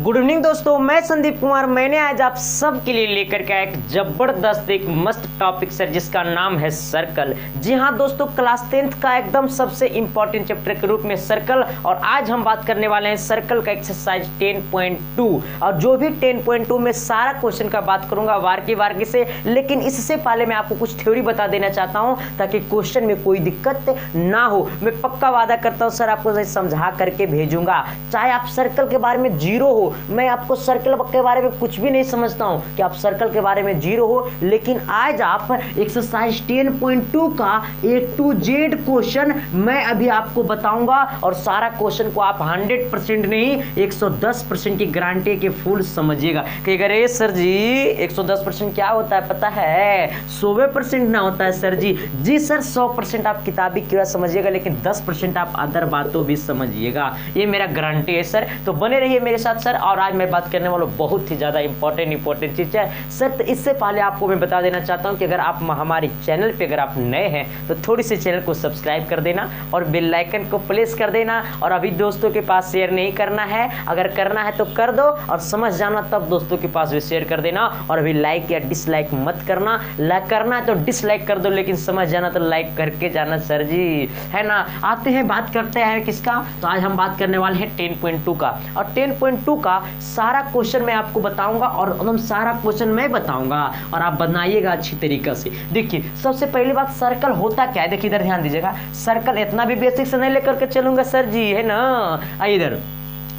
Good evening दोस्तों, मैं संदीप कुमार। मैंने आज आप सब के लिए लेकर के आया एक जबरदस्त एक मस्त टॉपिक सर, जिसका नाम है सर्कल। जी हाँ दोस्तों, क्लास 10th का एकदम सबसे इंपॉर्टेंट चैप्टर के रूप में सर्कल। और आज हम बात करने वाले हैं सर्कल का एक्सरसाइज 10.2। और जो भी 10.2 में सारा क्वेश्चन का बात करूंगा वार से, लेकिन इससे पहले मैं आपको कुछ थ्योरी बता देना चाहता हूं ताकि क्वेश्चन में कोई दिक्कत ना हो। मैं पक्का वादा करता हूं सर, आपको समझा करके भेजूंगा। चाहे आप सर्कल के बारे में जीरो हो, मैं आपको सर्कल के बारे में कुछ भी नहीं समझता हूं कि आप सर्कल के बारे में जीरो हो, लेकिन आज आप एक्सरसाइज 10.2 का A to Z क्वेश्चन मैं अभी आपको बताऊंगा। और सारा क्वेश्चन को आप 100% नहीं 110% की गारंटी के फुल समझिएगा। कि अरे सर जी 110% क्या होता है पता है? 100% ना होता है सर जी। जी सर 100% आप किताबी क्यों समझिएगा, लेकिन 10% आप अदर बातों भी समझिएगा, ये मेरा गारंटी है सर। तो बने रहिए मेरे साथ सर। और आज मैं बात करने वाला बहुत ही ज़्यादा इंपॉर्टेंट चीज़ है सर। तो इससे पहले आपको मैं बता देना चाहता हूं कि अगर आप हमारे चैनल पे अगर आप नए हैं तो थोड़ी सी चैनल को सब्सक्राइब कर देना और बेल आइकन को प्रेस कर देना। और अभी दोस्तों के पास शेयर नहीं करना है, अगर करना है तो कर दो, और समझ जाना तब दोस्तों के पास भी शेयर कर देना। और अभी लाइक या डिसलाइक मत करना, लाइक करना है तो डिसलाइक कर दो, लेकिन समझ जाना तो लाइक करके जाना सर जी, है ना। आते हैं बात करते हैं किसका, तो आज हम बात करने वाले हैं 10.2 का। और 10.2 का सारा क्वेश्चन मैं आपको बताऊंगा और एकदम सारा क्वेश्चन मैं बताऊंगा और आप बनाइएगा अच्छी तरीके से। देखिए सबसे पहली बात, सर्कल होता क्या है। देखिए इधर ध्यान दीजिएगा, सर्कल इतना भी बेसिक से नहीं लेकर के चलूंगा सर जी, है ना। इधर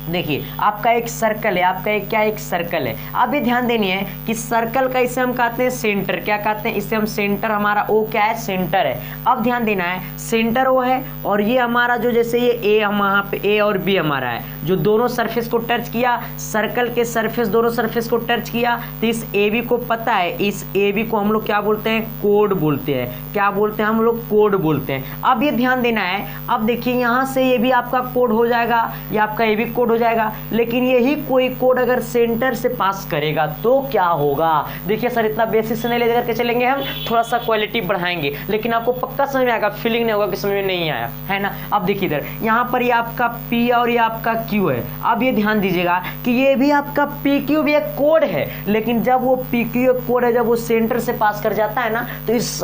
देखिए आपका एक सर्कल है, आपका एक क्या एक सर्कल है। अब ये ध्यान देनी है कि सर्कल का इसे हम कहते हैं सेंटर। क्या कहते हैं इसे हम? सेंटर। हमारा ओ क्या है? सेंटर है। अब ध्यान देना है, सेंटर ओ है और ये हमारा जो जैसे ये ए, हम वहाँ पे ए और बी हमारा है, जो दोनों सरफेस को टच किया, सर्कल के सरफेस दोनों सरफेस को टच किया, तो इस ए बी को पता है, इस ए बी को हम लोग क्या बोलते हैं? कोड बोलते हैं। क्या बोलते हैं हम लोग? कोड बोलते हैं। अब ये ध्यान देना है, अब देखिए यहाँ से ये भी आपका कोड हो जाएगा, ये आपका ए बी कोड हो जाएगा। लेकिन यही कोई कोड अगर सेंटर से पास करेगा तो क्या होगा? देखिए सर इतना बेसिक से नहीं ले करके चलेंगे, हम थोड़ा सा क्वालिटी बढ़ाएंगे, लेकिन आपको पक्का समझ में आएगा, फीलिंग नहीं होगा कि समझ में नहीं आया, है ना। अब देखिए इधर यहाँ पर ये आपका P और ये आपका Q है। अब ये ध्यान दीजिएगा कि ये भी आपका PQ भी एक कोड है, लेकिन जब वो PQ कोड है, जब वो सेंटर से पास कर जाता है ना, तो इस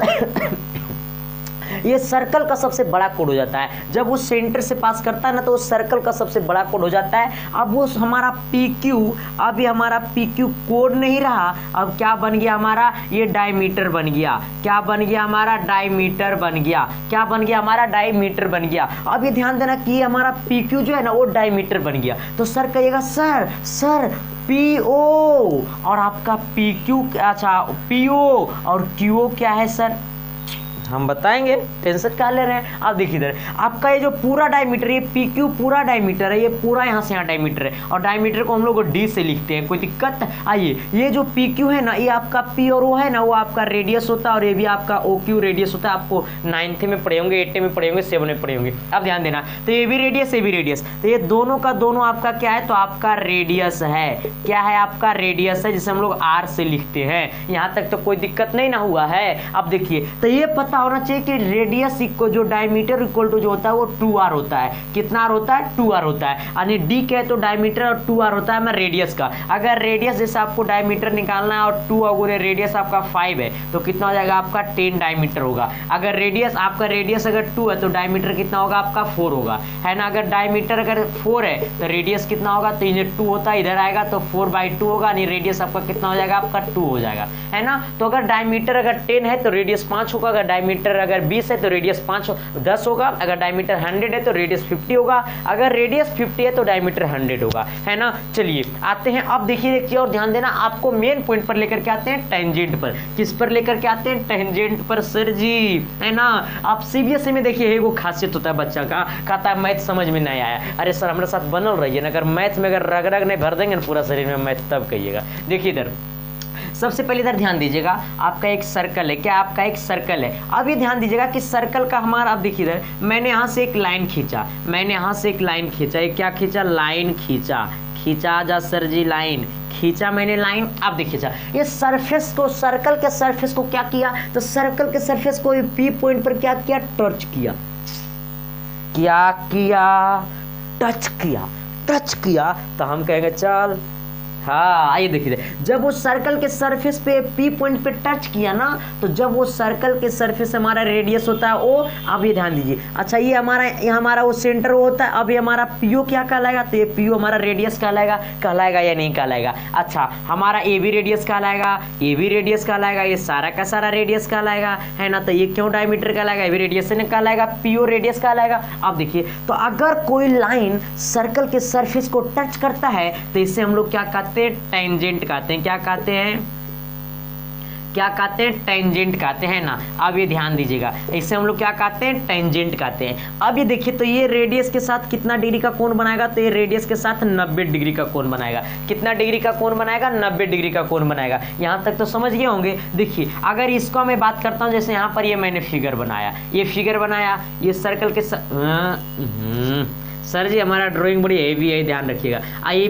ये सर्कल का सबसे बड़ा कोड हो जाता है। जब वो सेंटर से पास करता है ना, तो वो सर्कल का सबसे बड़ा कोड हो जाता है। अब वो हमारा PQ, अब ये हमारा PQ कोड नहीं रहा, अब क्या बन गया हमारा? ये डायमीटर बन गया। क्या बन गया हमारा? डायमीटर बन गया। क्या बन गया हमारा? डायमीटर बन गया। अब ये ध्यान देना कि हमारा PQ जो है ना, वो डायमीटर बन गया। तो सर कहिएगा सर PO और आपका PQ, अच्छा PO और QO क्या है सर? हम बताएंगे, टेंशन क्या ले रहे हैं। अब देखिए इधर आपका ये जो पूरा डायमीटर, ये PQ पूरा डायमीटर है, ये पूरा यहाँ से यहाँ डायमीटर है, और डायमीटर को हम लोग D से लिखते हैं, कोई दिक्कत? आइए, ये जो PQ है ना, ये आपका P और O है ना, वो आपका रेडियस होता है, और ये भी आपका OQ रेडियस होता है। आपको 9th में पढ़े होंगे, 8th में पढ़े होंगे, 7th में पढ़े होंगे। अब ध्यान देना, तो ये भी रेडियस, ये भी रेडियस, तो ये दोनों का दोनों आपका क्या है? तो आपका रेडियस है। क्या है? आपका रेडियस है, जिसे हम लोग R से लिखते हैं। यहाँ तक तो कोई दिक्कत नहीं ना हुआ है। अब देखिए, तो ये पता होना चाहिए कि रेडियस इक्वल जो डायमीटर इक्वल टू जो होता है वो 2r होता है। कितना r होता है? 2r होता है। यानी d क्या है? तो डायमीटर और 2r होता है मैं रेडियस का। अगर रेडियस जैसे आपको डायमीटर निकालना है और 2 अगर रेडियस आपका 5 है, तो कितना हो जाएगा आपका? 10 डायमीटर होगा। अगर रेडियस आपका रेडियस अगर 2 है तो डायमीटर कितना होगा आपका? 4 होगा, है ना। अगर डायमीटर अगर 4 है तो रेडियस कितना होगा? तो ये 2 होता है, इधर आएगा तो 4/2 होगा, यानी रेडियस आपका कितना हो जाएगा? आपका 2 हो जाएगा, है ना। तो अगर डायमीटर अगर 10 है तो रेडियस 5 होगा, अगर डायमीटर अगर 20 है तो रेडियस 10 होगा, अगर डायमीटर 100 है तो रेडियस 50 होगा, अगर रेडियस 50 है तो डायमीटर 100 होगा, है ना। चलिए आते हैं, अब देखिए और ध्यान देना, आपको मेन पॉइंट पर लेकर के आते हैं, टेंजेंट पर। किस पर लेकर के आते हैं? टेंजेंट पर सर जी, है ना। आप CBSE में देखिए वो खासियत होता है बच्चा का, कहता है मैथ समझ में नहीं आया। अरे सर हमारे साथ बनल रहिए ना, अगर मैथ में अगर रग रग नहीं भर देंगे ना पूरा शरीर में मैथ, तब कहिएगा। देखिए इधर सबसे पहले इधर ध्यान दीजिएगा, आपका एक सर्कल है। क्या? आपका एक सर्कल है। अब ये ध्यान दीजिएगा कि सर्कल का हमारा, अब देखिए इधर मैंने यहाँ से एक लाइन खींचा, मैंने यहाँ से एक लाइन खींचा, ये क्या खींचा? लाइन खींचा। खींचा जा सर जी, लाइन खींचा मैंने लाइन। अब देखिए ये सरफेस को, सर्कल के सरफेस को क्या किया? तो सर्कल के सरफेस को P पॉइंट पर क्या किया? टच किया। क्या किया? टच किया। टच किया तो हम कहेंगे चल। हाँ आइए देखिए, जब वो सर्कल के सरफेस पे पी पॉइंट पे टच किया ना, तो जब वो सर्कल के सरफेस हमारा रेडियस होता है ओ, अब ये ध्यान दीजिए। अच्छा ये हमारा वो सेंटर होता है, अब ये हमारा पीओ क्या कहलाएगा, तो ये पीओ हमारा रेडियस कहलाएगा या नहीं कहलाएगा। अच्छा हमारा ए बी रेडियस कहलाएगा, ए बी रेडियस कहलाएगा, ये सारा का सारा रेडियस कहलाएगा, है ना। तो ये क्यों डायमीटर कहलाएगा, ए बी रेडियस से कहलाएगा, पीओ रेडियस कहलाएगा। अब देखिए, तो अगर कोई लाइन सर्कल के सरफेस को टच करता है तो इसे हम लोग क्या कहते हैं, टेंजेंट कहते हैं। क्या कहते हैं, टेंजेंट कहते हैं ना। अब ये ध्यान दीजिएगा, इसे हम लोग क्या कहते हैं, टेंजेंट कहते हैं। अब ये देखिए, तो ये रेडियस के साथ कितना डिग्री का कोण बनाएगा, तो ये रेडियस के साथ 90 डिग्री का कोण बनाएगा। कितना डिग्री का कोण बनाएगा, 90 डिग्री का कोण बनाएगा। यहाँ तक तो समझ गए होंगे। देखिए अगर इसको मैं बात करता हूँ, जैसे यहाँ पर ये मैंने फिगर बनाया, ये सर्कल के सर जी हमारा ड्राइंग बड़ी हेवी है, ध्यान रखिएगा। ए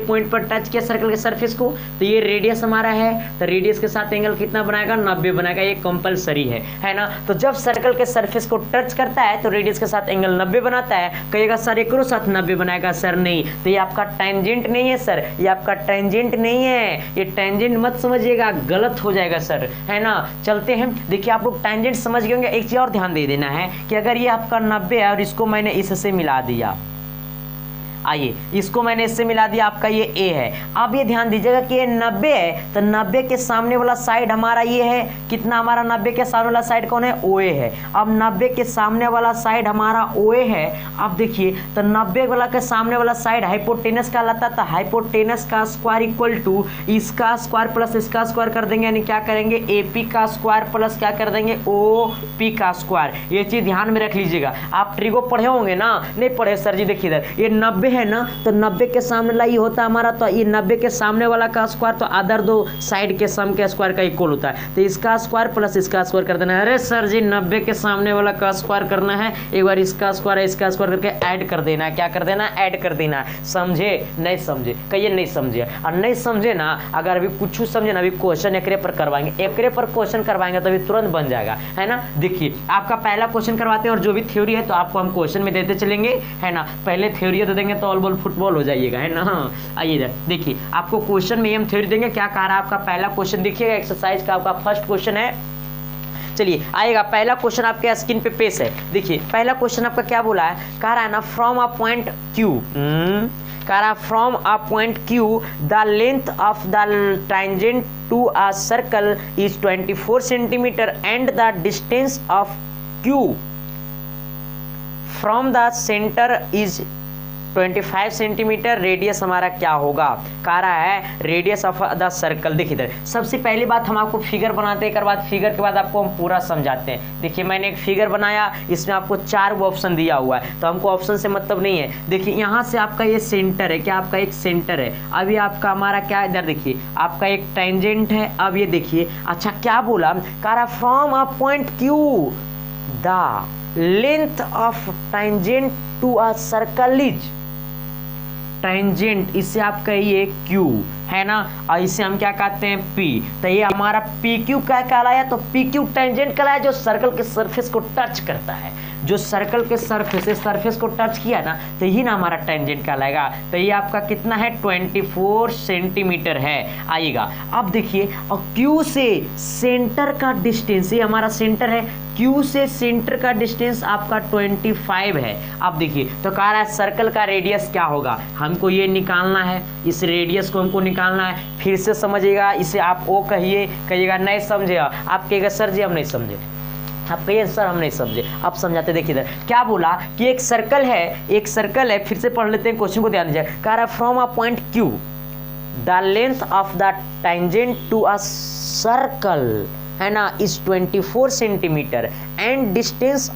पॉइंट पर टच किया सर्कल के सरफेस को, तो ये रेडियस हमारा है, तो रेडियस के साथ एंगल कितना बनाएगा, 90 बनाएगा। ये कंपलसरी है ना। तो जब सर्कल के सरफेस को टच करता है तो रेडियस के साथ एंगल 90 बनाता है। कहिएगा सर एकरो साथ 90 बनाएगा, सर नहीं, तो ये आपका टेंजेंट नहीं है सर, ये आपका टेंजेंट नहीं है, ये टेंजेंट मत समझिएगा, गलत हो जाएगा सर, है ना। चलते हैं, देखिए आप लोग टेंजेंट समझ गए होंगे। एक चीज और ध्यान दे देना है कि अगर ये आपका 90 है और इसको मैंने इससे मिला दिया, आइए इसको मैंने इससे मिला दिया, आपका ये ए है। अब ये ध्यान दीजिएगा कि ये 90 है, तो 90 के सामने वाला साइड हमारा ये है, कितना हमारा 90 के सामने वाला साइड कौन है, ओए है। अब 90 के सामने वाला साइड हमारा ओए है। अब देखिए, तो 90 वाला के सामने वाला साइड हाइपोटेनस कहलाता था। हाइपोटेनस का स्क्वायर इक्वल टू इसका स्क्वायर प्लस इसका स्क्वायर कर देंगे, यानी क्या करेंगे, एपी का स्क्वायर प्लस क्या कर देंगे, ओपी का स्क्वायर। ये चीज ध्यान में रख लीजिएगा। आप ट्रिगो पढ़े होंगे ना, नहीं पढ़े सर जी, देखिए इधर ये 90 है ना, तो 90 के सामने वाला ये होता है हमारा, तो ये 90 के सामने वाला का स्क्वायर तो अदर दो साइड के सम के स्क्वायर का इक्वल होता है, तो इसका स्क्वायर प्लस इसका स्क्वायर कर देना है। अरे सर जी 90 के सामने वाला का स्क्वायर करना है, एक बार इसका स्क्वायर है इसका स्क्वायर करके ऐड कर देना है। क्या कर देना, ऐड कर देना। समझे, नहीं समझे, कहिए नहीं समझे। और नहीं समझे ना, अगर अभी कुछ समझे ना, अभी क्वेश्चन एकरे पर करवाएंगे, एकरे पर क्वेश्चन करवाएंगे तो अभी तुरंत बन जाएगा, है ना। देखिए आपका पहला क्वेश्चन करवाते हैं और जो भी थ्योरी है तो आपको हम क्वेश्चन में देते चलेंगे, है ना। पहले थ्योरी दे देंगे तो ऑल बॉल फुटबॉल हो जाइएगा, है ना। आइए इधर देखिए, आपको क्वेश्चन में हम थ्योरी देंगे। क्या कह रहा है आपका पहला क्वेश्चन, देखिएगा एक्सरसाइज का आपका फर्स्ट क्वेश्चन है। चलिए आएगा पहला क्वेश्चन आपके स्क्रीन पे पेश है। देखिए पहला क्वेश्चन आपका क्या बोला है, कह रहा है ना, फ्रॉम अ पॉइंट क्यू, कह रहा है from a point Q the length of the tangent to a circle is 24 centimetre and the distance of Q from the centre is 25 centimetre. Radius हमारा क्या होगा, कह रहा है रेडियस ऑफ द सर्कल। देखिए इधर सबसे पहली बात हम आपको फिगर बनाते हैं, बाद फिगर के बाद आपको हम पूरा समझाते हैं। देखिए मैंने एक फिगर बनाया, इसमें आपको 4 ऑप्शन दिया हुआ है, तो हमको ऑप्शन से मतलब नहीं है। देखिए यहाँ से आपका ये सेंटर है, क्या आपका एक सेंटर है। अभी आपका हमारा क्या, इधर देखिए आपका एक टेंजेंट है। अब ये देखिए, अच्छा क्या बोला, कह रहा from a point Q the length of tangent to a circle is, tangent इसे आप कहिए क्यू, है ना, और इसे हम क्या कहते हैं पी। तो ये हमारा पी क्यू क्या कहलाया, तो पी क्यू टेंजेंट कहलाया, जो सर्कल के सरफेस को टच करता है, जो सर्कल के सरफेस को टच किया ना, तो यही ना हमारा टेंजेंट कहलाएगा। तो ये आपका कितना है, 24 सेंटीमीटर है। आइएगा अब देखिए, और क्यू से सेंटर का डिस्टेंस, ये हमारा सेंटर है, क्यू से सेंटर का डिस्टेंस आपका 25 है। अब देखिए, तो कह रहा है सर्कल का रेडियस क्या होगा, हमको ये निकालना है, इस रेडियस को हमको निकालना है। फिर से समझिएगा, इसे आप ओ कहिएगा नहीं समझेगा, आप कहिएगा सर जी हम नहीं समझे, आप कहिए सर हम नहीं समझे। अब समझाते, देखिए इधर क्या बोला कि एक सर्कल है, फिर से पढ़ लेते हैं, क्वेश्चन को ध्यान दीजिए। कह रहा है from a point Q the length of the tangent to a circle, है ना, is 24 centimetre and distance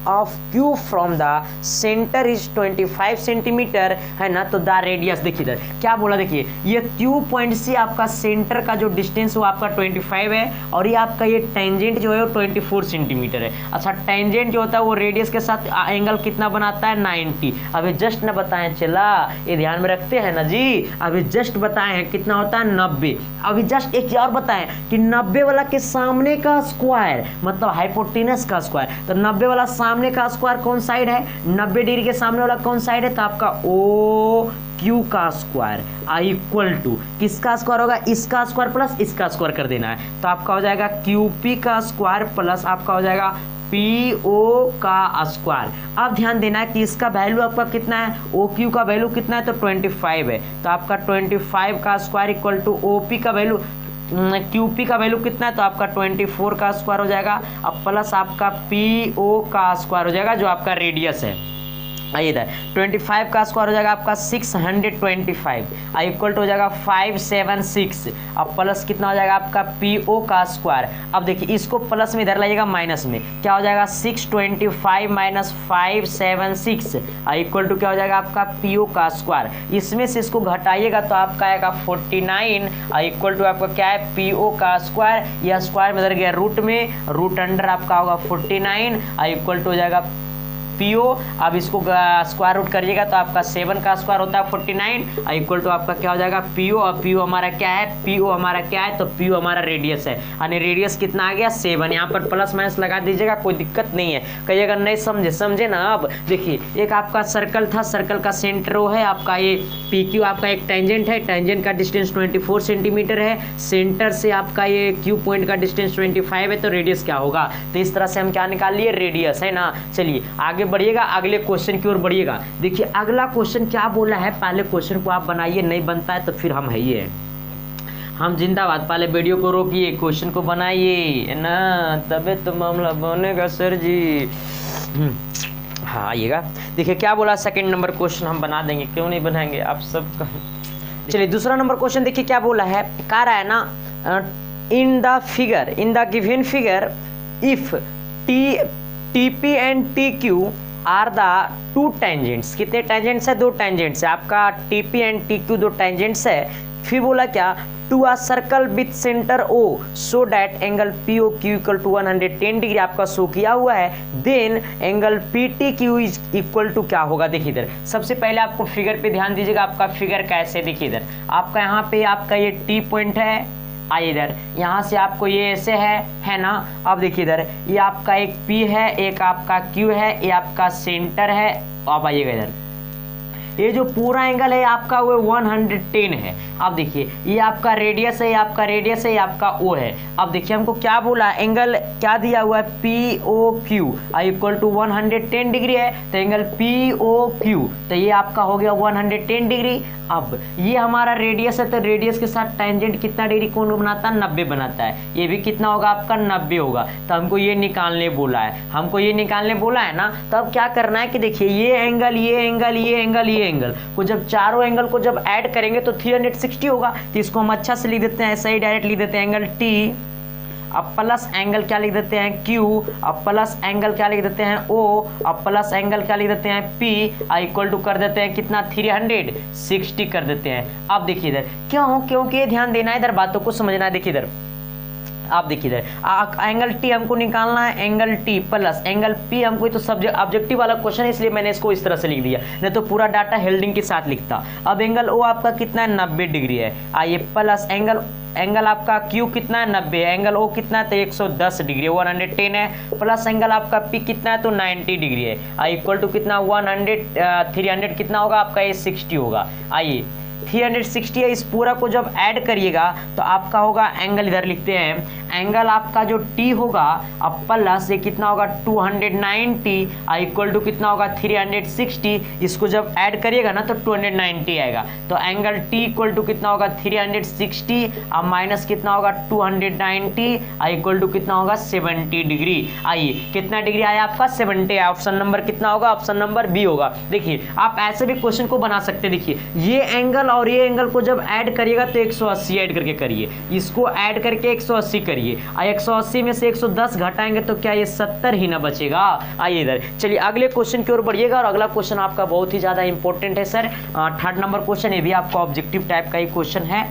of Q from the centre is 25 centimetre, है ना। तो द रेडियस, देखिए इधर क्या बोला, देखिए ये क्यू पॉइंट से आपका सेंटर का जो डिस्टेंस वो आपका 25 है, और ये आपका ये टेंजेंट जो है वो 24 सेंटीमीटर है। अच्छा टेंजेंट जो होता है वो रेडियस के साथ एंगल कितना बनाता है, 90। अभी जस्ट न बताएं, चला ये ध्यान में रखते हैं ना जी, अभी जस्ट बताए हैं कितना होता है, 90। अभी जस्ट एक और बताएं कि 90 वाला के सामने का स्क्वायर मतलब हाइपोटेनस का स्क्वायर, तो 90 वाला सामने का स्क्वायर कौन साइड है, 90 डिग्री के सामने वाला कौन साइड है, तो आपका ओ क्यू का स्क्वायर आई इक्वल टू किसका स्क्वायर होगा, इसका स्क्वायर प्लस इसका स्क्वायर कर देना है, तो आपका हो जाएगा क्यू पी का स्क्वायर प्लस आपका हो जाएगा पी ओ का स्क्वायर। अब ध्यान देना है कि इसका वैल्यू आपका कितना है, ओ क्यू का वैल्यू कितना है, तो 25 है, तो आपका 25 का square equal to O P का वैल्यू क्यू पी का वैल्यू कितना है, तो आपका 24 का स्क्वायर हो जाएगा, अब प्लस आपका पी ओ का स्क्वायर हो जाएगा जो आपका रेडियस है। आइए इधर 25 का स्क्वायर हो जाएगा आपका 625 इक्वल टू हो जाएगा 576, अब प्लस कितना हो जाएगा आपका पी ओ का स्क्वायर। अब देखिए इसको प्लस में इधर लाइएगा माइनस में, क्या हो जाएगा 625 माइनस 576 इक्वल टू क्या हो जाएगा आपका पी ओ का स्क्वायर। इसमें से इसको घटाइएगा तो आपका आएगा 49 इक्वल टू आपका क्या है पी ओ का स्क्वायर, यह स्क्वायर में इधर गया रूट में, रूट अंडर आपका होगा 49 इक्वल टू हो जाएगा पीओ। अब इसको स्क्वायर रूट करिएगा तो आपका 7 का स्क्वायर होता है 49 इक्वल टू आपका क्या हो जाएगा पीओ। और पीओ हमारा क्या है, पीओ हमारा क्या है, तो पीओ हमारा रेडियस है, यानी रेडियस कितना आ गया 7। यहाँ पर प्लस माइनस लगा दीजिएगा, कोई दिक्कत नहीं है। कहीं अगर नहीं समझे ना, अब देखिए एक आपका सर्कल था, सर्कल का सेंटर वो है आपका ये पी क्यू, आपका एक टेंजेंट है, टेंजेंट का डिस्टेंस 24 सेंटीमीटर है, सेंटर से आपका ये क्यू पॉइंट का डिस्टेंस 25 है, तो रेडियस क्या होगा, तो इस तरह से हम क्या निकाल लिए, रेडियस है ना। चलिए आगे बढ़िएगा, अगले क्वेश्चन की ओर बढ़िएगा। देखिए अगला क्वेश्चन क्या बोला है, पहले क्वेश्चन को आप बनाइए, नहीं बनता है तो फिर हम है ये हम जिंदाबाद। पहले वीडियो को रोकिए, क्वेश्चन को बनाइए ना, तबे तो मामला बनेगा सर जी। हाँ आइएगा, देखिए क्या बोला, सेकंड नंबर क्वेश्चन हम बना देंगे, क्यों नहीं बनाएंगे आप सब। चलिए दूसरा नंबर क्वेश्चन देखिए क्या बोला है, कह रहा है ना in the given figure if TP and T Q are the two tangents. कितने टेंजेंट्स है, दो टेंजेंट्स है, आपका टीपी एंड टी क्यू दो टेंजेंट्स है। फिर बोला क्या, to a circle with centre O so that angle P O Q equal to 110 degree आपका शो किया हुआ है, then angle P T Q is equal to क्या होगा। देखिए इधर सबसे पहले आपको फिगर पे ध्यान दीजिएगा, आपका फिगर कैसे, देखिए इधर आपका यहाँ पे आपका ये टी पॉइंट है, आइए इधर यहाँ से आपको ये ऐसे है ना। अब देखिए इधर ये आपका एक P है, एक आपका Q है, ये आपका सेंटर है। अब आइएगा इधर ये जो पूरा एंगल है आपका वो 110 है। अब देखिए ये आपका रेडियस है, ये आपका रेडियस है, ये आपका O है। अब देखिए हमको क्या बोला, एंगल क्या दिया हुआ है, POQ इक्वल टू 110 डिग्री है, तो एंगल POQ तो ये आपका हो गया 110 डिग्री। अब ये हमारा रेडियस है, तो रेडियस के साथ टेंजेंट कितना डिग्री कोण बनाता है, 90 बनाता है। ये भी कितना होगा आपका 90 होगा, तो हमको ये निकालने बोला है, हमको ये निकालने बोला है ना। तो अब क्या करना है कि देखिए ये एंगल, ये एंगल, ये एंगल, ये एंगल को जब चारों एंगल को जब ऐड करेंगे तो 360 होगा। तो इसको हम अच्छा से लिख देते हैं, ऐसा ही डायरेक्ट लिख देते हैं एंगल T, अब प्लस एंगल क्या लिख देते हैं Q, अब प्लस एंगल क्या लिख देते हैं O, अब प्लस एंगल क्या लिख देते हैं P इक्वल टू कर देते हैं कितना 360 कर देते हैं। अब देखिए इधर क्यों, क्योंकि ध्यान देना है, इधर बातों को समझना है। देखिए इधर आप देखिए इधर एंगल T हमको निकालना है, angle T plus angle P हमको, तो सब्जेक्ट ऑब्जेक्टिव वाला क्वेश्चन है इसलिए मैंने इसको इस तरह से लिख दिया, नहीं तो पूरा डाटा हेल्डिंग के साथ लिखता। अब एंगल O आपका कितना है, 90 डिग्री है। आइए प्लस एंगल आपका Q कितना है, 90 है, एंगल O कितना है, तो 110 डिग्री 110 है, प्लस एंगल आपका P कितना है, तो 90 डिग्री है, इक्वल टू कितना 300 कितना होगा आपका, ये 60 होगा। आइए 360 है, इस पूरा को जब ऐड करिएगा तो आपका होगा एंगल, इधर लिखते हैं एंगल आपका जो T होगा, अब प्लस ये कितना होगा 290 इक्वल टू कितना होगा 360, इसको जब ऐड करिएगा ना तो 290 आएगा। तो एंगल T इक्वल टू कितना होगा 360, अब माइनस कितना होगा 290 इक्वल टू कितना होगा 70 डिग्री। आइए कितना डिग्री आया आपका 70, ऑप्शन नंबर कितना होगा, ऑप्शन नंबर बी होगा। देखिए आप ऐसे भी क्वेश्चन को बना सकते हैं। देखिए ये एंगल और ये एंगल को जब ऐड करिएगा तो 180 ऐड करके करिए, इसको ऐड करके 180 करिए, 180 में से 110 घटाएंगे तो क्या ये 70 ही ना बचेगा। आइए इधर चलिए अगले क्वेश्चन की ओर बढ़िएगा, और अगला क्वेश्चन आपका बहुत ही ज्यादा इंपॉर्टेंट है सर, थर्ड नंबर क्वेश्चन, ये भी आपका ऑब्जेक्टिव टाइप का ही क्वेश्चन है।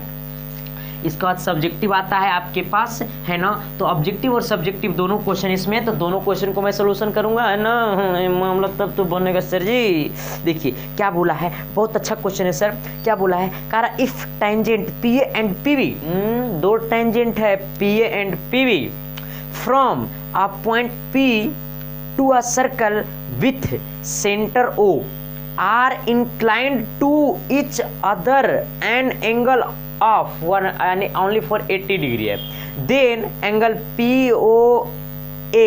इसके बाद सब्जेक्टिव आता है आपके पास, है ना। तो ऑब्जेक्टिव और सब्जेक्टिव दोनों क्वेश्चन इसमें, तो दोनों क्वेश्चन को मैं सोल्यूशन करूंगा, है ना, मामला तब तो बनेगा सर जी। देखिए क्या बोला है, बहुत अच्छा क्वेश्चन है सर। क्या बोला है, कह रहा if tangent P A and P B, दो टेंजेंट है P A and P B, from a point P to a circle with centre O are inclined to each other an angle of one and only for 80 degree है, then angle POA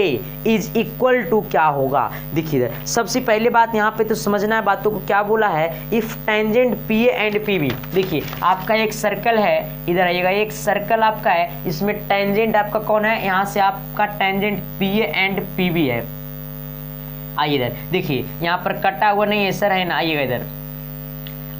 is equal to क्या होगा। देखिए इधर सबसे पहले बात यहाँ पे तो समझना है बातों को, क्या बोला है, if tangent PA and PB। देखिए आपका एक सर्कल है, इधर आइएगा, एक सर्कल आपका है, इसमें टेंजेंट आपका कौन है, यहाँ से आपका टेंजेंट PA एंड PB है। आइए इधर देखिए, यहाँ पर कटा हुआ नहीं है सर, है ना, आइएगा इधर,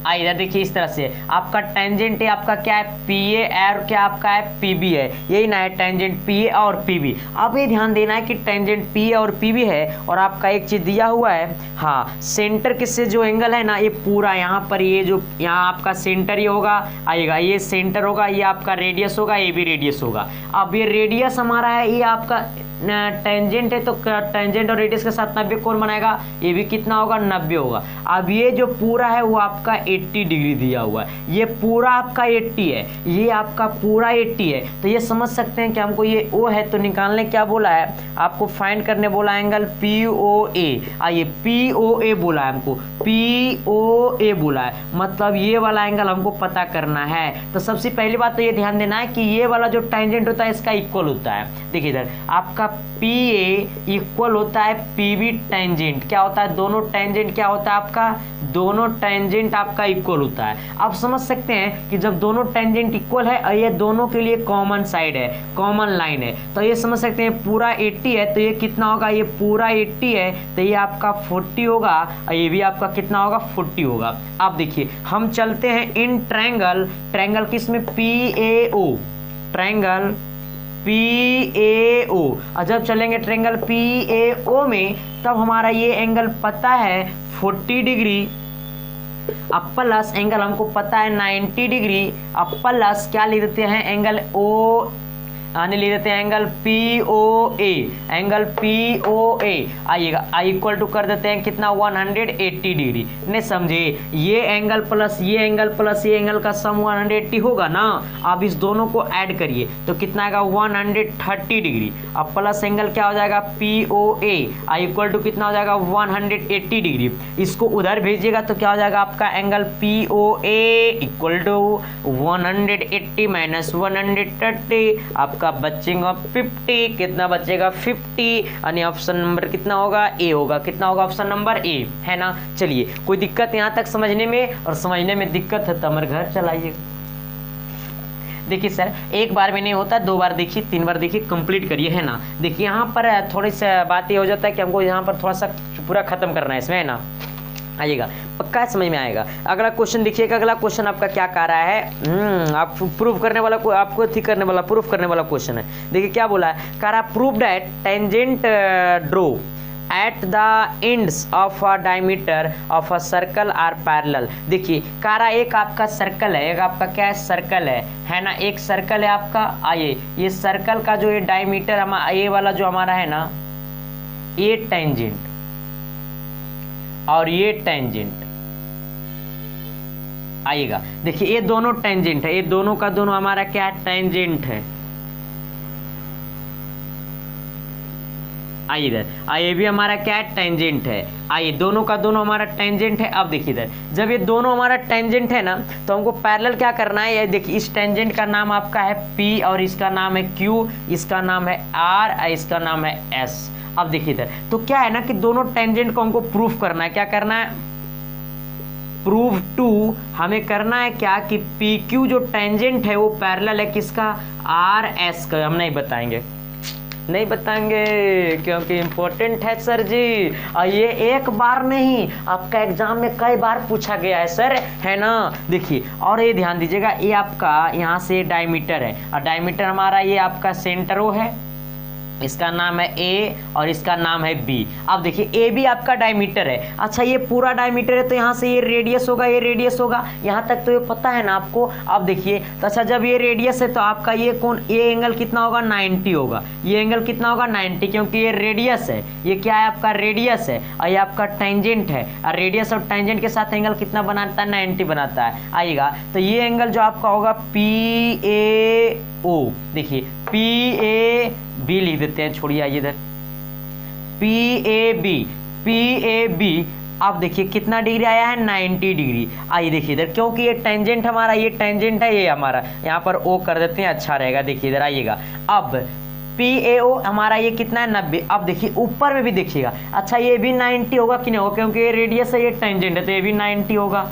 आइए इधर देखिए, इस तरह से आपका टेंजेंट है, आपका क्या है, PA और क्या आपका है, PB है, यही ना है टेंजेंट PA और PB। अब ये ध्यान देना है कि टेंजेंट PA और PB है और आपका एक चीज दिया हुआ है, हाँ, सेंटर किससे जो एंगल है ना, ये पूरा यहाँ पर ये जो यहाँ आपका सेंटर ये होगा, आइएगा, ये सेंटर होगा, ये आपका रेडियस होगा, ये भी रेडियस होगा। अब ये रेडियस हमारा है, ये आपका टेंजेंट है, तो टेंजेंट और रेडियस के साथ 90 कोण बनाएगा, ये भी कितना होगा, 90 होगा। अब ये जो पूरा है वो आपका 80 डिग्री दिया हुआ है, ये पूरा आपका 80 है, ये आपका पूरा 80 है, तो ये समझ सकते हैं कि हमको ये O है तो निकालने क्या बोला है, आपको फाइंड करने बोला है एंगल POA। आइए POA बोला है हमको, POA बोला है, मतलब ये वाला एंगल हमको पता करना है। तो सबसे पहली बात तो ये ध्यान देना है कि ये वाला जो टेंजेंट होता है इसका इक्वल होता है। देखिए इधर आपका PA इक्वल होता है PB टेंजेंट, क्या होता है, दोनों टेंजेंट क्या होता है आपका, दोनों टेंजेंट आपका इक्वल होता है। आप समझ सकते हैं कि जब दोनों टेंजेंट इक्वल है और ये दोनों के लिए कॉमन साइड है, कॉमन लाइन है, तो ये समझ सकते हैं पूरा 80 है तो ये कितना होगा, ये पूरा 80 है तो ये आपका 40 होगा और ये भी आपका कितना होगा, 40 होगा। अब देखिए हम चलते हैं इन ट्रायंगल, ट्रायंगल किसमें, PAO, ट्रायंगल PAO। और जब चलेंगे ट्रायंगल PAO में तब हमारा ये एंगल पता है 40 डिग्री, अब प्लस एंगल हमको पता है 90 डिग्री, अब प्लस क्या लिख देते हैं, एंगल O आने ले देते हैं एंगल POA, एंगल POA आइएगा, आई इक्वल टू कर देते हैं कितना, 180 डिग्री। नहीं समझे, ये एंगल प्लस ये एंगल प्लस ये एंगल का सम 180 होगा ना। अब इस दोनों को ऐड करिए तो कितना आएगा, 130 डिग्री। अब प्लस एंगल क्या हो जाएगा, POA, आई इक्वल टू कितना हो जाएगा, 180 डिग्री। इसको उधर भेजिएगा तो क्या हो जाएगा आपका angle POA equal to 180 minus 130, आपका बचेगा 50, कितना बचेगा 50, यानी ऑप्शन नंबर कितना होगा, ए होगा। कितना होगा, ऑप्शन नंबर ए, है ना। चलिए कोई दिक्कत यहाँ तक समझने में, और समझने में दिक्कत है तो हमारे घर चलाइए। देखिए सर एक बार में नहीं होता, 2 बार देखिए, 3 बार देखिए, कंप्लीट करिए, है ना। देखिए यहाँ पर थोड़ी सी बात ये हो जाता है कि हमको यहाँ पर थोड़ा सा पूरा खत्म करना है इसमें, है ना। आइएगा, पक्का समझ में आएगा। अगला क्वेश्चन देखिएगा, अगला क्वेश्चन आपका क्या कह रहा है, आप प्रूव करने वाला, आपको ठीक करने वाला, प्रूफ करने वाला क्वेश्चन है। देखिए क्या बोला है, कह रहा prove that tangent drawn at the ends of a diameter of a circle are parallel। देखिए कह रहा एक आपका सर्कल है, एक आपका क्या है, सर्कल है ना, एक सर्कल है आपका। आइए ये सर्कल का जो ये डायमीटर हम ये वाला जो हमारा है ना, ये टेंजेंट और ये टेंजेंट, आइएगा देखिए ये दोनों टेंजेंट है, ये दोनों का दोनों हमारा क्या है, टेंजेंट है। आइए इधर, आइए भी हमारा क्या है, टेंजेंट है। आइए दोनों का दोनों हमारा टेंजेंट है। अब देखिए इधर, जब ये दोनों हमारा टेंजेंट है ना तो हमको पैरेलल क्या करना है, ये देखिए इस टेंजेंट का नाम आपका है P और इसका नाम है Q, इसका नाम है R और इसका नाम है S। अब देखिए इधर तो क्या है ना कि दोनों टेंजेंट को हमको प्रूफ करना है, क्या करना है, प्रूव टू, हमें करना है क्या कि PQ जो टेंजेंट है वो पैरेलल है किसका, RS का। हम नहीं बताएंगे, नहीं बताएंगे क्योंकि इंपॉर्टेंट है सर जी, और ये एक बार नहीं आपका एग्जाम में कई बार पूछा गया है सर, है ना। देखिए और ये ध्यान दीजिएगा, ये आपका यहाँ से डायमीटर है और डायमीटर हमारा ये आपका सेंटर वो है, इसका नाम है A और इसका नाम है B। अब देखिए A भी आपका डायमीटर है। अच्छा ये पूरा डायमीटर है तो यहाँ से ये रेडियस होगा, ये रेडियस होगा, यहाँ तक तो ये पता है ना आपको। अब देखिए तो अच्छा जब ये रेडियस है तो आपका ये कौन, ये एंगल कितना होगा, 90 होगा। ये एंगल कितना होगा, 90, क्योंकि ये रेडियस है, ये क्या है आपका रेडियस है और ये आपका टेंजेंट है, और रेडियस और टेंजेंट के साथ एंगल कितना बनाता है, 90 बनाता है। आइएगा तो ये एंगल जो आपका होगा PAO, देखिए PAB लिख देते हैं, छोड़िए आइए इधर PAB अब देखिए कितना डिग्री आया है 90 डिग्री। आइए देखिए इधर, क्योंकि ये टेंजेंट हमारा, ये टेंजेंट है, ये हमारा यहाँ पर O कर देते हैं, अच्छा रहेगा। देखिए इधर आइएगा, अब PAO हमारा ये कितना है 90। अब देखिए ऊपर में भी देखिएगा, अच्छा ये भी 90 होगा कि नहीं होगा, क्योंकि ये रेडियस है, ये टेंजेंट है, तो ये भी 90 होगा।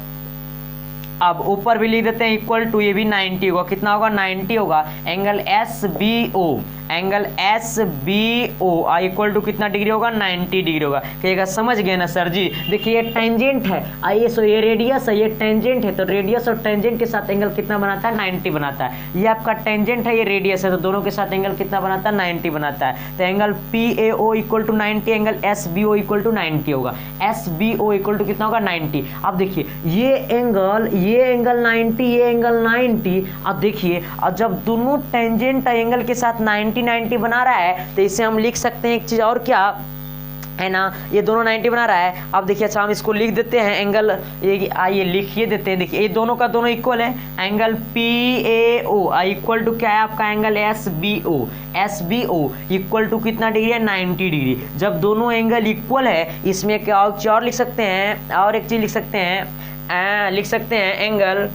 अब ऊपर भी लिख देते हैं इक्वल टू, ये भी 90 होगा। कितना होगा 90 होगा। Angle SBO, angle SBO equal to कितना डिग्री होगा 90 डिग्री होगा। कहिएगा समझ गए ना सर जी। देखिए ये टेंजेंट है, आइए सो ये रेडियस है, ये टेंजेंट है, तो रेडियस और टेंजेंट के साथ एंगल कितना बनाता है 90 बनाता है। ये आपका टेंजेंट है, ये रेडियस है, तो दोनों के साथ एंगल कितना बनाता है 90 बनाता है। तो angle PAO equal to 90, angle SBO equal to 90 होगा। SBO इक्वल टू कितना होगा 90। अब देखिए ये एंगल 90, ये एंगल 90। अब देखिए, और जब दोनों टेंजेंट एंगल के साथ 90 बना रहा है, तो इसे हम लिख सकते हैं एक चीज और, क्या है ना, ये दोनों 90 बना रहा है। अब देखिए अच्छा हम इसको लिख देते हैं एंगल, ये आइए लिखिए देते हैं। देखिए ये दोनों का दोनों इक्वल है। एंगल PAO इक्वल टू क्या है आपका एंगल SBO इक्वल टू कितना डिग्री है 90 डिग्री। जब दोनों एंगल इक्वल है, इसमें क्या और लिख सकते हैं, और एक चीज लिख सकते हैं एंगल,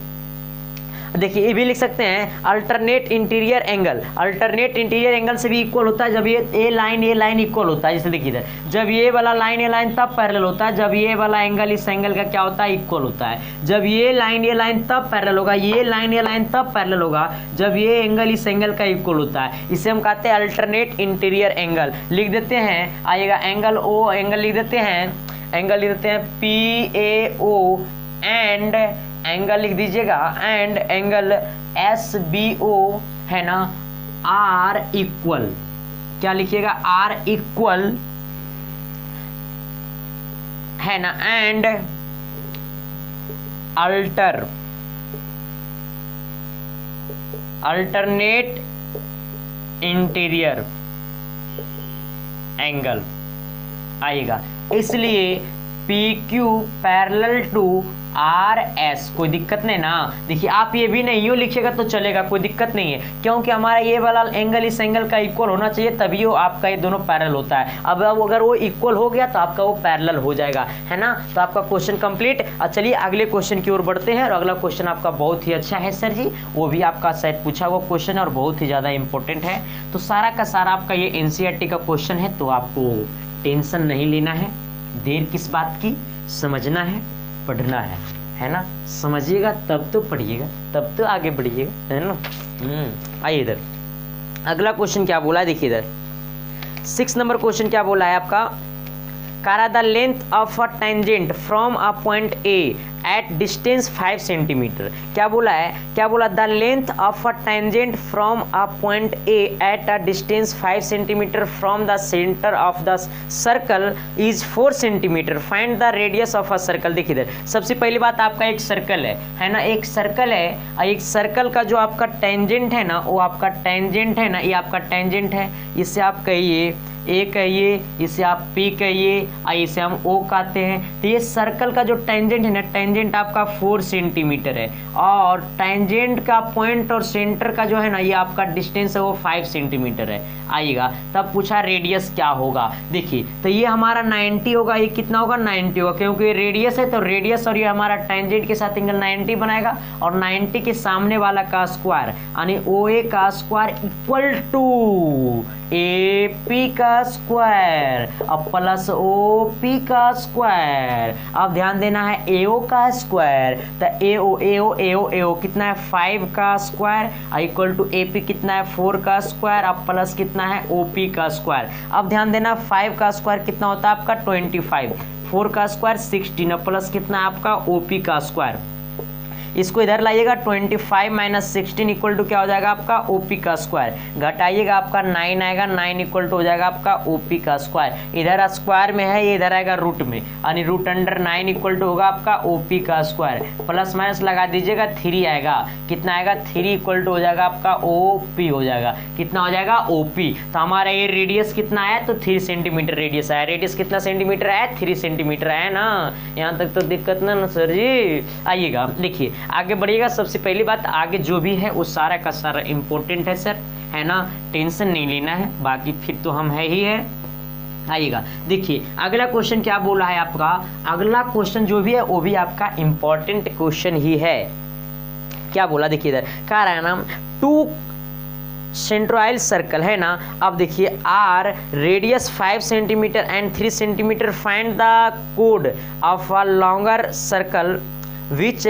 देखिए ये भी लिख सकते हैं alternate interior angle. Alternate interior angle से भी इक्वल होता है जब ये लाइन इक्वल होता है। जैसे देखिए इधर, जब ये वाला लाइन ये लाइन तब पैरेलल होता है जब ये वाला एंगल इस एंगल का क्या होता है इक्वल होता है। जब ये लाइन तब पैरेलल होगा, ये लाइन तब पैरेलल होगा जब ये एंगल इस एंगल का इक्वल होता है। इसे हम कहते हैं अल्टरनेट इंटीरियर एंगल। लिख देते हैं, आइएगा एंगल O, एंगल लिख देते हैं PAO एंड एंगल लिख दीजिएगा, एंड एंगल SBO है ना R इक्वल, क्या लिखिएगा R इक्वल है ना, एंड अल्टरनेट इंटीरियर एंगल आएगा। इसलिए PQ पैरेलल टू RS, कोई दिक्कत नहीं ना। देखिए आप ये भी नहीं यूँ लिखिएगा तो चलेगा, कोई दिक्कत नहीं है, क्योंकि हमारा ये वाला एंगल इस एंगल का इक्वल होना चाहिए, तभी वो आपका ये दोनों पैरेलल होता है। अब अगर वो इक्वल हो गया तो आपका वो पैरेलल हो जाएगा, है ना। तो आपका क्वेश्चन कंप्लीट। चलिए अगले क्वेश्चन की ओर बढ़ते हैं, और अगला क्वेश्चन आपका बहुत ही अच्छा है सर जी, वो भी आपका शायद पूछा हुआ क्वेश्चन है और बहुत ही ज़्यादा इंपॉर्टेंट है। तो सारा का सारा आपका ये NCERT का क्वेश्चन है, तो आपको टेंशन नहीं लेना है। देर किस बात की, समझना है, पढ़ना है ना। समझिएगा तब तो पढ़िएगा, तब तो आगे बढ़िएगा, है ना। आइए इधर अगला क्वेश्चन क्या बोला है, देखिए इधर 6 नंबर क्वेश्चन क्या बोला है आपका। करा the length of a tangent from a point A at distance 5 centimetre. क्या बोला है, क्या बोला, the length of a tangent from a point A at a distance 5 centimetre from the centre of the circle is 4 centimetre, find the radius of a circle. देखिए इधर सबसे पहली बात, आपका एक सर्कल है ना, एक सर्कल है, और एक सर्कल का जो आपका टेंजेंट है ना, वो आपका टेंजेंट है ना, ये आपका टेंजेंट है, इससे आप कहिए A कहिए, इसे आप P कहिए, इसे हम O कहते हैं। तो ये सर्कल का जो टेंजेंट है ना, टेंजेंट आपका 4 सेंटीमीटर है, और टेंजेंट का पॉइंट और सेंटर का जो है ना, ये आपका डिस्टेंस है वो 5 सेंटीमीटर है। आइएगा, तब पूछा रेडियस क्या होगा। देखिए तो ये हमारा 90 होगा, ये कितना होगा 90 होगा, क्योंकि रेडियस है, तो रेडियस और ये हमारा टेंजेंट के साथ एंगल 90 बनाएगा, और 90 के सामने वाला का स्क्वायर यानी OA का स्क्वायर इक्वल टू AP का स्क्वायर अब प्लस OP का स्क्वायर। अब ध्यान देना है AO का स्क्वायर, तो AO कितना है 5 का स्क्वायर इक्वल टू AP कितना है 4 का स्क्वायर, अब प्लस कितना है OP का स्क्वायर। अब ध्यान देना 5 का स्क्वायर कितना होता है आपका 25, 4 का स्क्वायर 16, प्लस कितना है आपका OP का स्क्वायर। इसको इधर लाइएगा, 25 माइनस 16 इक्वल टू क्या हो जाएगा आपका OP का स्क्वायर। घटाइएगा आपका 9 आएगा, 9 इक्वल टू हो जाएगा आपका OP का स्क्वायर। इधर स्क्वायर में है, ये इधर आएगा रूट में, यानी रूट अंडर 9 इक्वल टू होगा आपका OP का स्क्वायर। प्लस माइनस लगा दीजिएगा, 3 आएगा, कितना आएगा 3 इक्वल टू हो जाएगा आपका OP हो जाएगा, कितना हो जाएगा OP। तो हमारा ये रेडियस कितना आया, तो 3 सेंटीमीटर रेडियस आया। रेडियस कितना सेंटीमीटर आया, 3 सेंटीमीटर आया ना। यहाँ तक तो दिक्कत ना सर जी। आइएगा देखिए आगे बढ़िएगा। सबसे पहली बात, आगे जो भी है वो सारा का सारा इंपॉर्टेंट है सर, है ना, टेंशन नहीं लेना है, बाकी फिर तो हम है ही है। आइएगा, देखिए अगला क्वेश्चन क्या बोला है आपका। अगला क्वेश्चन जो भी है वो भी आपका इंपॉर्टेंट क्वेश्चन ही है। क्या बोला, देखिए इधर कह रहा है ना, टू सेंट्रोइड सर्कल है ना। अब देखिए R radius 5 centimetre and 3 centimetre, find the कोड of a longer circle which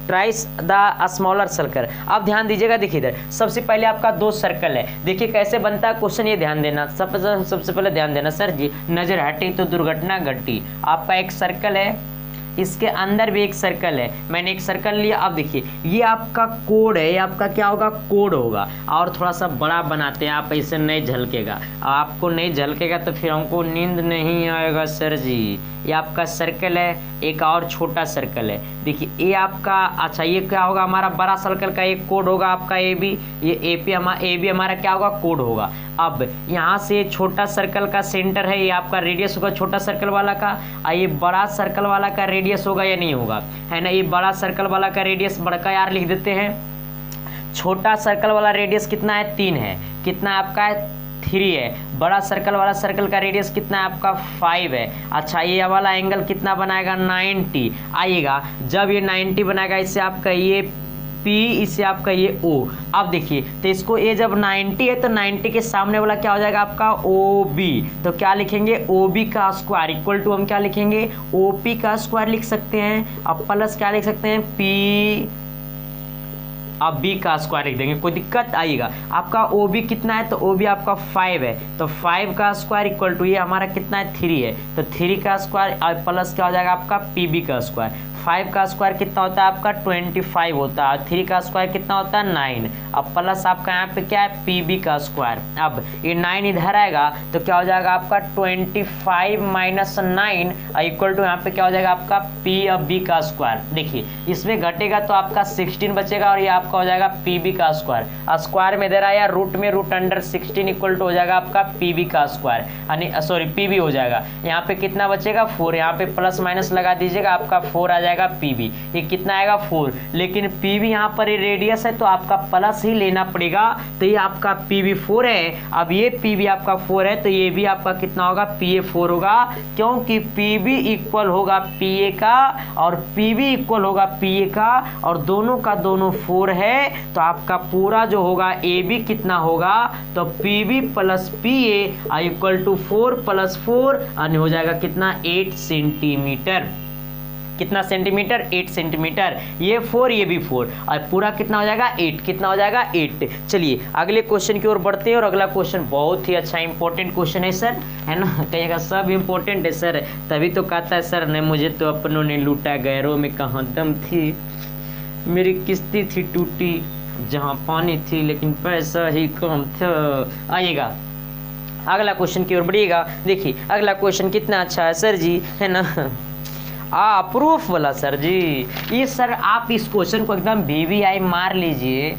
touches the smaller circle. अब ध्यान दीजिएगा, देखिए इधर सबसे पहले आपका दो सर्कल है, देखिए कैसे बनता है क्वेश्चन, ये ध्यान देना। सबसे पहले ध्यान देना, सर जी नजर हटी तो दुर्घटना घटी। आपका एक सर्कल है, इसके अंदर भी एक सर्कल है, मैंने एक सर्कल लिया। अब देखिए ये आपका कोड है, ये आपका क्या होगा, कोड होगा। और थोड़ा सा बड़ा बनाते हैं, आप ऐसे नहीं झलकेगा, आपको नहीं झलकेगा तो फिर हमको नींद नहीं आएगा सर जी। ये आपका सर्कल है, एक और छोटा सर्कल है, देखिए ये आपका, अच्छा ये क्या होगा, हमारा बड़ा सर्कल का एक कोड होगा आपका ए बी, ये ए बी हमारा क्या होगा, कोड होगा। अब यहाँ से छोटा सर्कल का सेंटर है, ये आपका रेडियस होगा छोटा सर्कल वाला का, और ये बड़ा सर्कल वाला का रेडियस होगा या नहीं होगा, है ना। ये बड़ा सर्कल वाला का रेडियस बड़का यार लिख देते हैं, छोटा सर्कल वाला रेडियस कितना है, 3 है, कितना आपका है, 3 है। बड़ा सर्कल वाला सर्कल का रेडियस कितना है आपका, 5 है। अच्छा ये वाला एंगल कितना बनाएगा, 90। आइएगा, जब ये 90 बनाएगा, इससे आपका ये P, इससे आपका ये O। अब देखिए तो इसको ये जब 90 है तो 90 के सामने वाला क्या हो जाएगा आपका OB, तो क्या लिखेंगे, OB का स्क्वायर इक्वल टू हम क्या लिखेंगे, OP का स्क्वायर लिख सकते हैं। अब प्लस क्या लिख सकते हैं, P, अब B का स्क्वायर लिख देंगे, कोई दिक्कत। आइएगा आपका OB कितना है, तो OB आपका 5 है, तो 5 का स्क्वायर इक्वल टू ये हमारा कितना है, 3 है, तो 3 का स्क्वायर और प्लस क्या हो जाएगा आपका PB का स्क्वायर। 5 का स्क्वायर कितना होता है आपका, 25 होता है, 3 का स्क्वायर कितना होता है, 9। अब प्लस आपका यहाँ पे क्या है, PB का स्क्वायर। अब ये 9 इधर आएगा तो क्या हो जाएगा आपका 25 माइनस 9 इक्वल टू यहाँ पे क्या हो जाएगा आपका P और B का स्क्वायर। देखिए इसमें घटेगा तो आपका 16 बचेगा और ये आपका हो जाएगा PB का स्क्वायर। स्क्वायर में इधर आया रूट में, रूट अंडर 16 इक्वल टू हो जाएगा आपका PB का स्क्वायर, यानी सॉरी PB हो जाएगा। यहाँ पे कितना बचेगा, 4, यहाँ पे प्लस माइनस लगा दीजिएगा, आपका 4 आ जाएगा PB। ये कितना आएगा, 4, लेकिन PB यहाँ पर ये रेडियस है तो आपका प्लस ही लेना पड़ेगा, तो ये आपका PB 4 है। अब ये PB आपका 4 है तो ये भी आपका कितना होगा, PA 4 होगा, क्योंकि PB इक्वल होगा PA का और PB इक्वल होगा PA का, और दोनों का दोनों 4 है, तो आपका पूरा जो होगा AB कितना होगा, तो PB plus PA equal to 4 plus 4 यानी हो जाएगा कितना, 8 सेंटीमीटर। कितना सेंटीमीटर, 8 सेंटीमीटर। ये 4 ये भी 4 और पूरा कितना हो जाएगा, 8। कितना हो जाएगा, 8। चलिए अगले क्वेश्चन की ओर बढ़ते हैं, और अगला क्वेश्चन बहुत ही अच्छा इंपॉर्टेंट क्वेश्चन है सर, है ना। कहिएगा सब इंपॉर्टेंट है सर, तभी तो कहता है सर ने मुझे तो अपनों ने लूटा, गैरों में कहाँ दम थी, मेरी किस्ती थी टूटी, जहाँ पानी थी लेकिन पैसा ही कम था। आइएगा अगला क्वेश्चन की ओर बढ़िएगा। देखिए अगला क्वेश्चन कितना अच्छा है सर जी, है ना, प्रूफ वाला सर जी। ये सर आप इस क्वेश्चन को एकदम VVI मार लीजिए,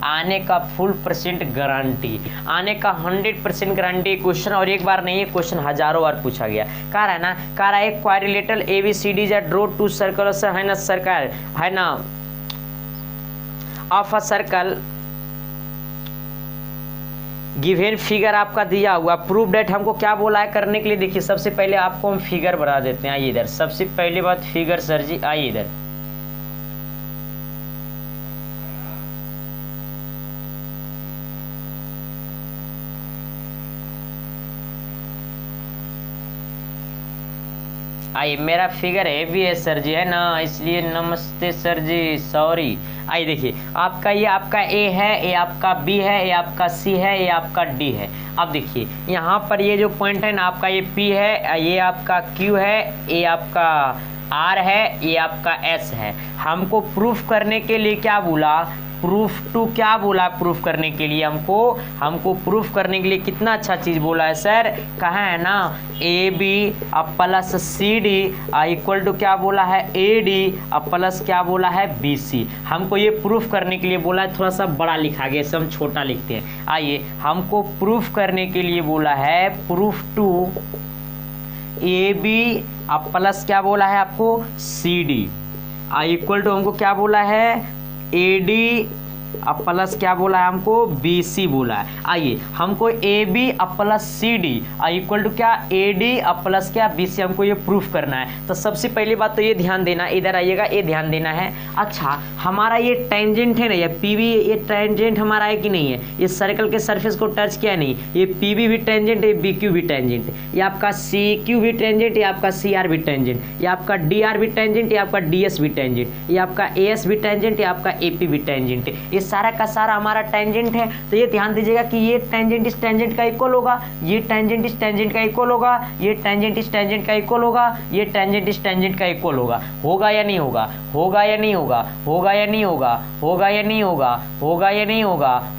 आने का फुल % गारंटी, आने का 100% गारंटी क्वेश्चन, और एक बार नहीं है क्वेश्चन हजारों बार पूछा गया। कह रहा है ना, कह रहा है quadrilateral ABCD draw two circle, है ना सरकार, है ना, of a circle given figure आपका दिया हुआ, प्रूफ डेट हमको क्या बोला है करने के लिए। देखिए सबसे पहले आपको हम फिगर बना देते हैं, आइए इधर, सबसे पहली बात फिगर सर जी, आइए इधर। आइए मेरा फिगर हैवी है सर जी, है ना, इसलिए नमस्ते सर जी, सॉरी। आइए देखिए आपका ये आपका A है, ये आपका B है, ये आपका C है, ये आपका D है। अब देखिए यहाँ पर ये जो पॉइंट है ना, आपका ये P है, ये आपका Q है, ये आपका R है, ये आपका S है। हमको प्रूफ करने के लिए क्या बोला, प्रूफ टू क्या बोला, प्रूफ करने के लिए हमको प्रूफ करने के लिए कितना अच्छा चीज़ बोला है सर, कहाँ है ना, AB plus CD equal to क्या बोला है, AD प्लस क्या बोला है, BC। हमको ये प्रूफ करने के लिए बोला है, थोड़ा सा बड़ा लिखा गया, इसे हम छोटा लिखते हैं। आइए हमको प्रूफ करने के लिए बोला है, प्रूफ टू AB प्लस क्या बोला है आपको, CD इक्वल टू हमको क्या बोला है, AD अब प्लस क्या बोला है हमको, BC बोला है। आइए हमको AB अब प्लस CD इक्वल टू क्या, AD अब प्लस क्या, BC हमको ये प्रूफ करना है। तो सबसे पहली बात तो ये ध्यान देना, इधर आइएगा, ये ध्यान देना है। अच्छा हमारा ये टेंजेंट है ना, ये PB, ये टेंजेंट हमारा है कि नहीं है, ये सर्कल के सरफेस को टच किया नहीं, ये PB भी टेंजेंट है, BQ भी टेंजेंट, ये आपका CQ भी टेंजेंट, ये आपका CR भी टेंजेंट, ये आपका DR भी टेंजेंट, ये आपका DS भी टेंजेंट, ये आपका AS भी टेंजेंट, ये आपका AP भी टेंजेंट है। ये सारा का सारा हमारा टेंजेंट है। तो ये ध्यान दीजिएगा कि ये टेंजेंट इस टेंजेंट का इक्वल होगा, ये टेंजेंट इस टेंजेंट का इक्वल होगा, ये टेंजेंट इस टेंजेंट का इक्वल होगा, ये टेंजेंट इस टेंजेंट का इक्वल होगा। होगा या नहीं होगा, होगा या नहीं होगा, होगा या नहीं होगा, होगा या नहीं होगा,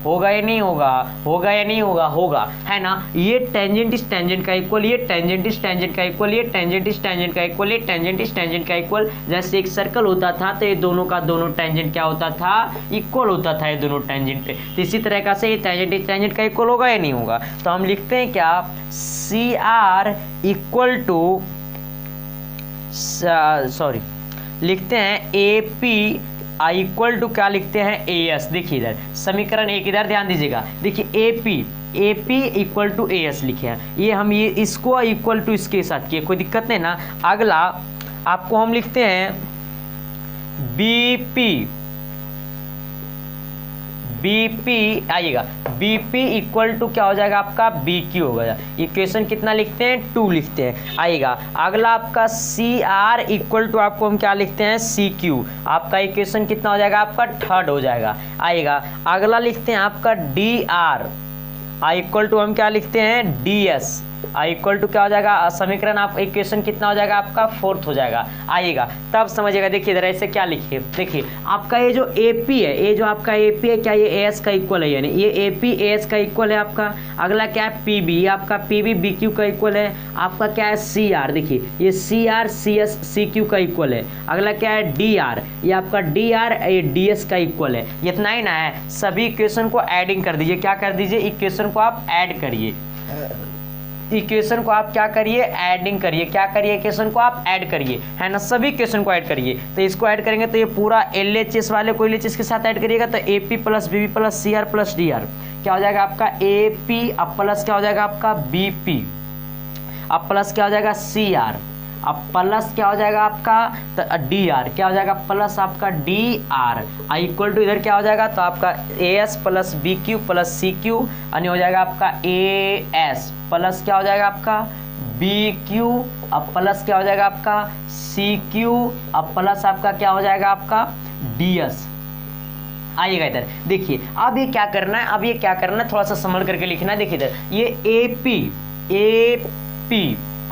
होगा या नहीं होगा, होगा या नहीं होगा, होगा या नहीं होगा, होगा, है ना। ये टेंजेंट इस टेंजेंट का इक्वल, ये टेंजेंट इस टेंजेंट का इक्वल, ये टेंजेंट इस टेंजेंट का इक्वल, ये टेंजेंट इस टेंजेंट का इक्वल। जैसे एक सर्कल होता था तो ये दोनों का दोनों टेंजेंट क्या होता था, इक्वल होता था ये दोनों टेंजेंट पे। तो इसी तरह से ये टेंजेंट इस टेंजेंट का इक्वल होगा या नहीं होगा। तो हम लिखते हैं क्या, CR इक्वल टू, सॉरी लिखते हैं AP इक्वल टू क्या लिखते हैं, AS। देखिए इधर समीकरण एक, इधर ध्यान दीजिएगा, देखिए AP इक्वल टू AS लिखे हैं, ये हम ये इसको इक्वल टू इसके साथ किए, कोई दिक्कत नहीं ना। अगला आपको हम लिखते हैं BP आइएगा, BP इक्वल टू क्या हो जाएगा आपका, BQ होगा। इक्वेशन कितना लिखते हैं, 2 लिखते हैं। आइएगा अगला आपका CR इक्वल टू आपको हम क्या लिखते हैं, CQ। आपका इक्वेशन कितना हो जाएगा, आपका 3rd हो जाएगा। आइएगा अगला लिखते हैं आपका DR इक्वल टू हम क्या लिखते हैं, DS इक्वल टू क्या हो जाएगा, समीकरण आप इक्वेशन कितना हो जाएगा आपका, 4th हो जाएगा। आइएगा तब समझिएगा, देखिए इधर ऐसे क्या लिखिए, देखिए आपका ये जो AP है, ये जो आपका AP है क्या, ये AS का इक्वल है, यानी ये AP AS का इक्वल है आपका। अगला क्या है, PB, ये आपका PB BQ का इक्वल है। आपका क्या है CR, देखिए ये CR CS CQ का इक्वल है। अगला क्या है DR, ये आपका DR ये DS का इक्वल है। इतना ही ना है, सभी इक्वेशन को एडिंग कर दीजिए, क्या कर दीजिए, इक्वेशन को आप ऐड करिए, इक्वेशन को आप क्या करिए, ऐडिंग करिए, क्या करिए, इक्वेशन को आप ऐड करिए, है ना, सभी इक्वेशन को ऐड करिए। तो इसको ऐड करेंगे तो ये पूरा LHS वाले को LHS के साथ ऐड करिएगा तो AP plus BB plus CR plus DR क्या हो जाएगा आपका, AP अब प्लस क्या हो जाएगा आपका, BP अब प्लस क्या हो जाएगा, CR अब प्लस क्या हो जाएगा आपका, तो DR क्या हो जाएगा, प्लस आपका DR इक्वल टू इधर क्या हो जाएगा, तो आपका AS plus BQ plus CQ यानी हो जाएगा आपका AS प्लस क्या हो जाएगा आपका BQ अब प्लस क्या हो जाएगा आपका CQ अब प्लस आपका क्या हो जाएगा आपका DS। आइएगा इधर देखिए, अब ये क्या करना है, अब ये क्या करना है, थोड़ा सा संभल करके लिखना है। देखिए इधर ये AP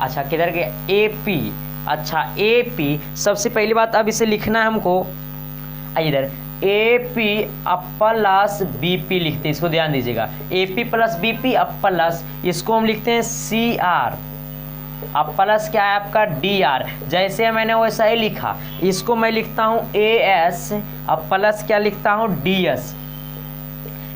अच्छा किधर गया, AP अच्छा AP सबसे पहली बात अब इसे लिखना है हमको। आइए इधर AP अब प्लस BP लिखते हैं, इसको ध्यान दीजिएगा, AP प्लस BP अब प्लस इसको हम लिखते हैं CR अब प्लस क्या है आपका DR, जैसे मैंने वैसा ही लिखा, इसको मैं लिखता हूँ AS अब प्लस क्या लिखता हूँ DS,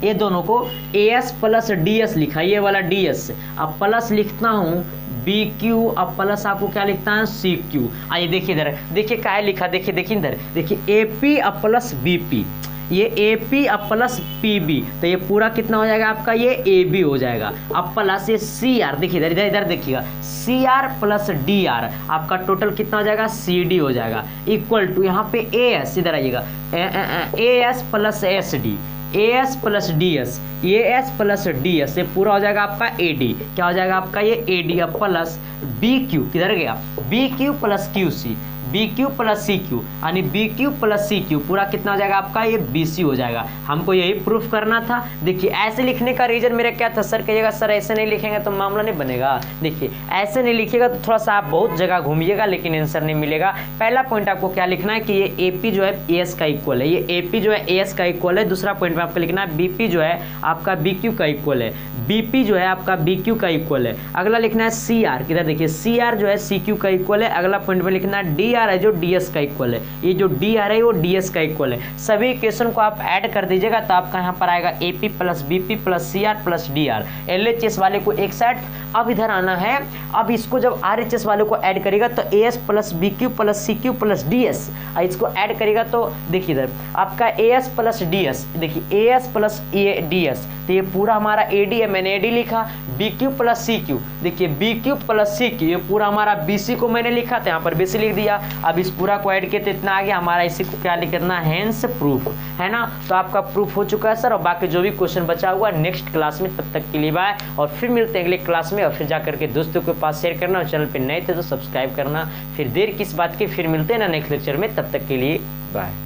ये दोनों को AS प्लस DS लिखा, ये वाला DS अब प्लस लिखता हूँ BQ अब प्लस आपको क्या लिखता है CQ। आइए देखिए इधर, देखिए क्या है लिखा, देखिए देखिए इधर देखिए AP अब प्लस BP, ये AP अब प्लस PB, तो ये पूरा कितना हो जाएगा आपका, ये AB हो जाएगा। अब प्लस ये CR, देखिए इधर इधर इधर देखिएगा, CR प्लस DR आपका टोटल कितना हो जाएगा, CD हो जाएगा इक्वल टू यहाँ पे AS, इधर आइएगा AS plus SD AS plus DS, AS plus DS, ये पूरा हो जाएगा आपका AD, क्या हो जाएगा आपका ये AD अब प्लस BQ, किधर गया BQ plus QC, BQ plus CQ यानी BQ प्लस CQ पूरा कितना हो जाएगा आपका, ये BC हो जाएगा। हमको यही प्रूफ करना था। देखिए ऐसे लिखने का रीजन मेरा क्या था, सर कहिएगा सर ऐसे नहीं लिखेंगे तो मामला नहीं बनेगा। देखिए ऐसे नहीं लिखिएगा तो थोड़ा सा आप बहुत जगह घूमिएगा लेकिन आंसर नहीं मिलेगा। पहला पॉइंट आपको क्या लिखना है कि ये AP जो है AS का इक्वल है, ये AP जो है AS का इक्वल है। दूसरा पॉइंट में आपको लिखना है BP जो है आपका BQ का इक्वल है, BP जो है आपका BQ का इक्वल है। अगला लिखना है CR, किधर देखिए CR जो है CQ का इक्वल है। अगला पॉइंट में लिखना है DR आ रहा है जो ds का इक्वल है, ये जो d आ रहा है वो ds का इक्वल है। सभी इक्वेशन को आप ऐड कर दीजिएगा तो आपका यहाँ पर आएगा AP plus BP plus CR plus DR। LHS वाले को एक साइड, अब इधर आना है, अब इसको जब RHS वाले को ऐड करेगा तो AS plus BQ plus CQ plus DS, इसको ऐड करेगा तो देखिए इधर आपका AS प्लस DS, देखिए AS प्लस DS, तो ये पूरा हमारा AD है, मैंने AD लिखा। BQ प्लस CQ, देखिए BQ प्लस CQ, ये पूरा हमारा BC को मैंने लिखा था, यहाँ पर BC लिख दिया। अब इस पूरा को ऐड किए तो इतना आ गया हमारा, इसी को क्या लिखना है, हेंस प्रूफ, है ना। तो आपका प्रूफ हो चुका है सर, और बाकी जो भी क्वेश्चन बचा हुआ नेक्स्ट क्लास में। तब तक के लिए बाय, और फिर मिलते हैं अगले क्लास में। और फिर जा करके दोस्तों के पास शेयर करना, और चैनल पर नए थे तो सब्सक्राइब करना। फिर देर किस बात की, फिर मिलते हैं ना नेक्स्ट लेक्चर में। तब तक के लिए बाय।